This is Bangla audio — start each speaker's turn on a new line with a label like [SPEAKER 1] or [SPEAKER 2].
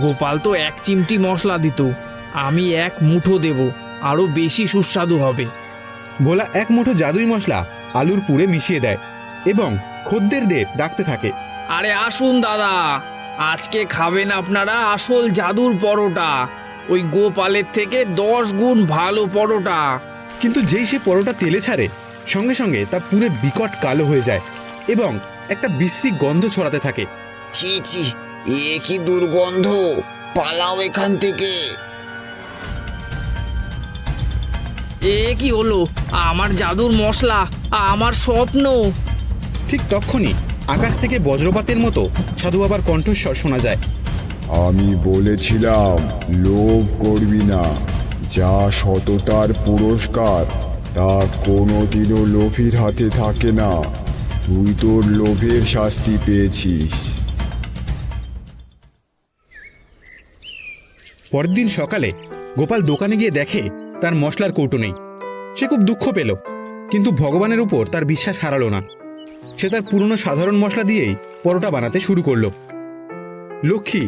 [SPEAKER 1] গোপাল তো এক চিমটি মশলা দিত, আমি এক মুঠো দেব, আরো বেশি সুস্বাদু হবে।
[SPEAKER 2] ভোলা এক মুঠো জাদুই মশলা আলুর পুরে মিশিয়ে দেয় এবং খদ্দেরদের ডাকতে থাকে।
[SPEAKER 1] আরে আসুন দাদা, আজকে খাবেন আপনারা আসল জাদুর পরোটা, ওই গোপালের থেকে 10 গুণ ভালো পরোটা।
[SPEAKER 2] কিন্তু যেই সে পরোটা তেলে ছাড়ে, সঙ্গে সঙ্গে তা পুরে বিকট কালো হয়ে যায় এবং একটা বিশ্রী গন্ধ ছড়াতে থাকে।
[SPEAKER 3] ছি ছি, এ কি দুর্গন্ধ! পালাও এখান থেকে।
[SPEAKER 1] এ কি হলো? আমার জাদুর মশলা, আমার স্বপ্ন।
[SPEAKER 2] ঠিক তখনই আকাশ থেকে বজ্রপাতের মতো সাধু বাবার কণ্ঠস্বর শোনা যায়।
[SPEAKER 4] আমি বলেছিলাম লোভ করবি না, যা সততার পুরস্কার তা কোনোদিনও লোভীর হাতে থাকে না। তুই তোর লোভের শাস্তি পেয়েছিস।
[SPEAKER 2] পরের দিন সকালে গোপাল দোকানে গিয়ে দেখে তার মশলার কৌটো নেই। সে খুব দুঃখ পেল, কিন্তু ভগবানের উপর তার বিশ্বাস হারালো না। সে তার পুরনো সাধারণ মশলা দিয়েই পরোটা বানাতে শুরু করলো। লক্ষ্মী